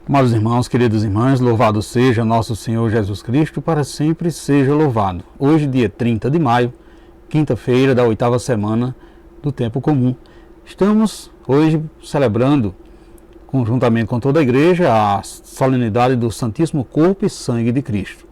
Amados irmãos, queridas irmãs, louvado seja nosso Senhor Jesus Cristo, para sempre seja louvado. Hoje, dia 30 de maio, quinta-feira da 8ª semana do tempo comum. Estamos hoje celebrando, conjuntamente com toda a igreja, a solenidade do Santíssimo Corpo e Sangue de Cristo.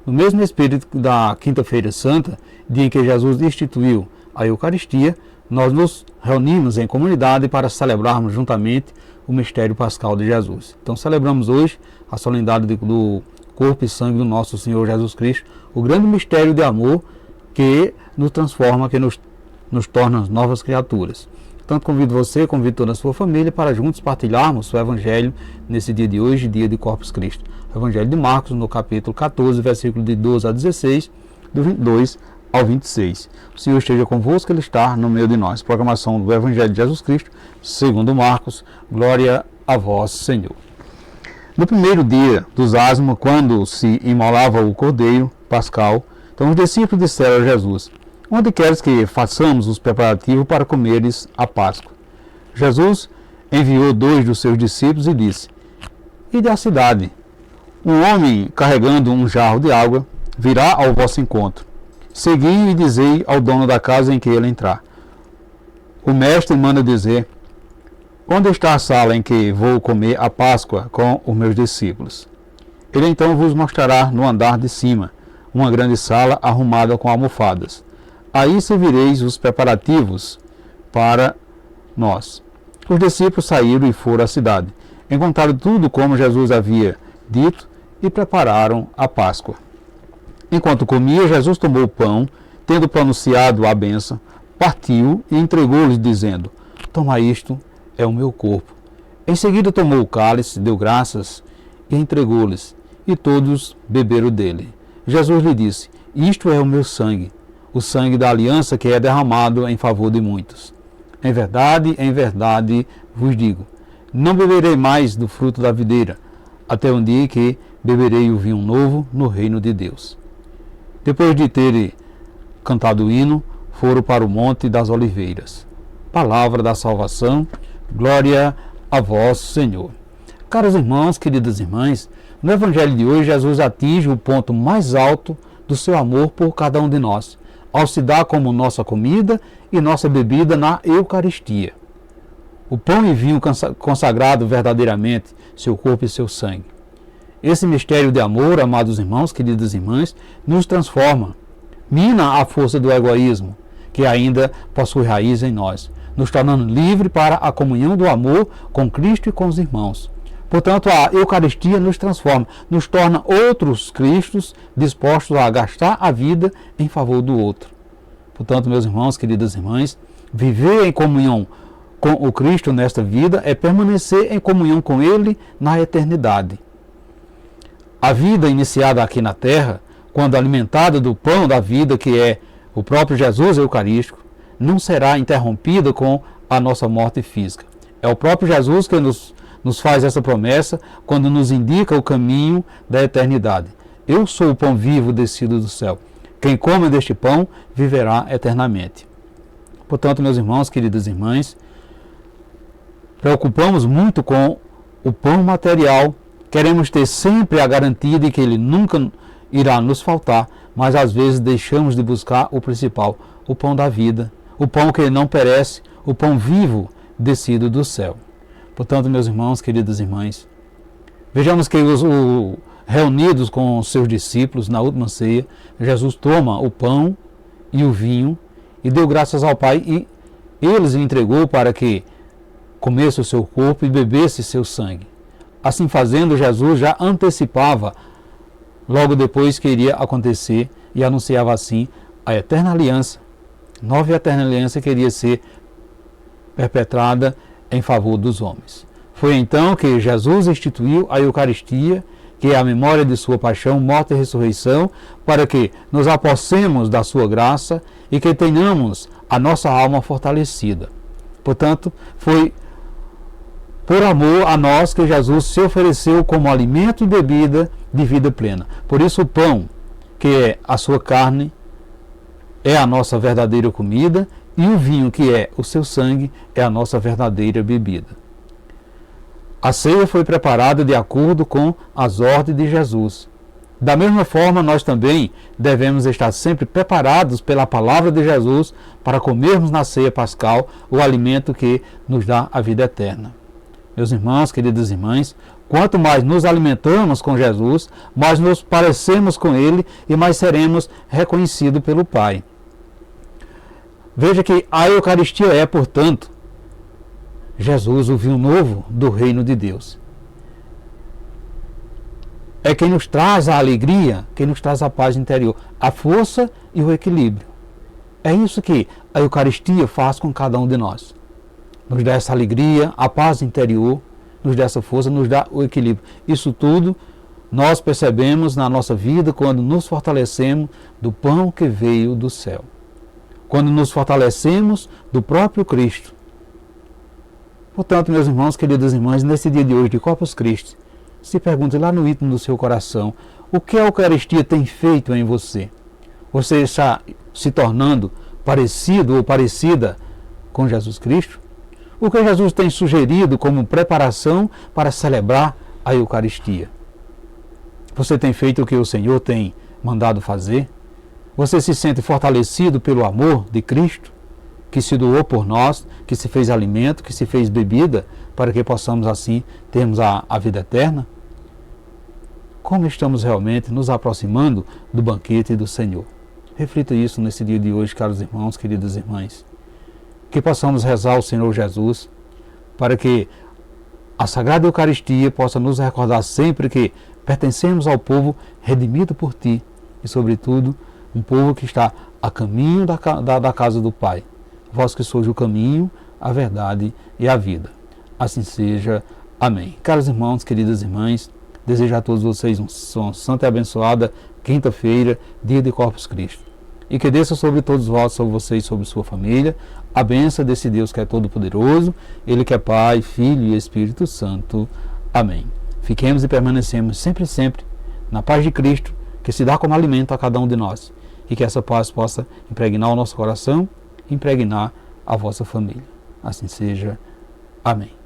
No mesmo espírito da Quinta-feira Santa, dia em que Jesus instituiu a Eucaristia, nós nos reunimos em comunidade para celebrarmos juntamente o mistério pascal de Jesus. Então celebramos hoje a solenidade do corpo e sangue do nosso Senhor Jesus Cristo, o grande mistério de amor que nos transforma, que nos torna novas criaturas. Portanto, convido você, convido toda a sua família para juntos partilharmos o Evangelho nesse dia de hoje, dia de Corpus Christi. O Evangelho de Marcos, no capítulo 14, versículo de 12 a 16, do 22 ao 26. O Senhor esteja convosco, Ele está no meio de nós. Proclamação do Evangelho de Jesus Cristo, segundo Marcos. Glória a vós, Senhor. No primeiro dia dos ázimos, quando se imolava o cordeiro pascal, então os discípulos disseram a Jesus: onde queres que façamos os preparativos para comeres a Páscoa? Jesus enviou 2 dos seus discípulos e disse: ide à cidade. Um homem carregando um jarro de água virá ao vosso encontro. Segui e dizei ao dono da casa em que ele entrar: o mestre manda dizer: onde está a sala em que vou comer a Páscoa com os meus discípulos? Ele então vos mostrará no andar de cima uma grande sala arrumada com almofadas. Aí servireis os preparativos para nós. Os discípulos saíram e foram à cidade. Encontraram tudo como Jesus havia dito e prepararam a Páscoa. Enquanto comia, Jesus tomou o pão, tendo pronunciado a bênção, partiu e entregou-lhes, dizendo: toma isto, é o meu corpo. Em seguida tomou o cálice, deu graças e entregou-lhes, e todos beberam dele. Jesus lhe disse: isto é o meu sangue, o sangue da aliança que é derramado em favor de muitos. Em verdade vos digo, não beberei mais do fruto da videira, até um dia que beberei o vinho novo no reino de Deus. Depois de terem cantado o hino, foram para o Monte das Oliveiras. Palavra da salvação, glória a vós, Senhor. Caros irmãos, queridas irmãs, no Evangelho de hoje, Jesus atinge o ponto mais alto do seu amor por cada um de nós, ao se dar como nossa comida e nossa bebida na Eucaristia. O pão e vinho consagrado verdadeiramente, seu corpo e seu sangue. Esse mistério de amor, amados irmãos, queridas irmãs, nos transforma, mina a força do egoísmo, que ainda possui raiz em nós, nos tornando livre para a comunhão do amor com Cristo e com os irmãos. Portanto, a Eucaristia nos transforma, nos torna outros Cristos dispostos a gastar a vida em favor do outro. Portanto, meus irmãos, queridas irmãs, viver em comunhão com o Cristo nesta vida é permanecer em comunhão com Ele na eternidade. A vida iniciada aqui na terra, quando alimentada do pão da vida, que é o próprio Jesus Eucarístico, não será interrompida com a nossa morte física. É o próprio Jesus que nos faz essa promessa quando nos indica o caminho da eternidade. Eu sou o pão vivo descido do céu. Quem come deste pão viverá eternamente. Portanto, meus irmãos, queridas irmãs, preocupamos muito com o pão material. Queremos ter sempre a garantia de que ele nunca irá nos faltar, mas às vezes deixamos de buscar o principal, o pão da vida, o pão que não perece, o pão vivo descido do céu. Portanto, meus irmãos, queridas irmãs, vejamos que reunidos com seus discípulos na última ceia, Jesus toma o pão e o vinho e deu graças ao Pai e eles lhe entregou para que comesse o seu corpo e bebesse seu sangue. Assim fazendo, Jesus já antecipava logo depois que iria acontecer e anunciava assim a eterna aliança, nova e eterna aliança que iria ser perpetrada em favor dos homens. Foi então que Jesus instituiu a Eucaristia, que é a memória de sua paixão, morte e ressurreição, para que nos apossemos da sua graça e que tenhamos a nossa alma fortalecida. Portanto, foi por amor a nós que Jesus se ofereceu como alimento e bebida de vida plena. Por isso o pão, que é a sua carne, é a nossa verdadeira comida, e o vinho, que é o seu sangue, é a nossa verdadeira bebida. A ceia foi preparada de acordo com as ordens de Jesus. Da mesma forma, nós também devemos estar sempre preparados pela palavra de Jesus para comermos na ceia pascal o alimento que nos dá a vida eterna. Meus irmãos, queridas irmãs, quanto mais nos alimentamos com Jesus, mais nos parecemos com Ele e mais seremos reconhecidos pelo Pai. Veja que a Eucaristia é, portanto, Jesus, o vinho novo do reino de Deus. É quem nos traz a alegria, quem nos traz a paz interior, a força e o equilíbrio. É isso que a Eucaristia faz com cada um de nós. Nos dá essa alegria, a paz interior, nos dá essa força, nos dá o equilíbrio. Isso tudo nós percebemos na nossa vida quando nos fortalecemos do pão que veio do céu. Quando nos fortalecemos do próprio Cristo. Portanto, meus irmãos, queridas irmãs, nesse dia de hoje de Corpus Christi, se pergunte lá no íntimo do seu coração, o que a Eucaristia tem feito em você? Você está se tornando parecido ou parecida com Jesus Cristo? O que Jesus tem sugerido como preparação para celebrar a Eucaristia? Você tem feito o que o Senhor tem mandado fazer? Você se sente fortalecido pelo amor de Cristo, que se doou por nós, que se fez alimento, que se fez bebida, para que possamos assim termos a vida eterna? Como estamos realmente nos aproximando do banquete do Senhor? Reflita isso nesse dia de hoje, caros irmãos, queridas irmãs. Que possamos rezar ao Senhor Jesus, para que a Sagrada Eucaristia possa nos recordar sempre que pertencemos ao povo redimido por Ti, e sobretudo, um povo que está a caminho da casa do Pai. Vós que sois o caminho, a verdade e a vida. Assim seja. Amém. Caros irmãos, queridas irmãs, desejo a todos vocês uma santa e abençoada quinta-feira, dia de Corpus Christi. E que desça sobre todos vós, sobre vocês, sobre sua família, a bênção desse Deus que é todo-poderoso, Ele que é Pai, Filho e Espírito Santo. Amém. Fiquemos e permanecemos sempre, sempre na paz de Cristo, que se dá como alimento a cada um de nós. E que essa paz possa impregnar o nosso coração, impregnar a vossa família. Assim seja. Amém.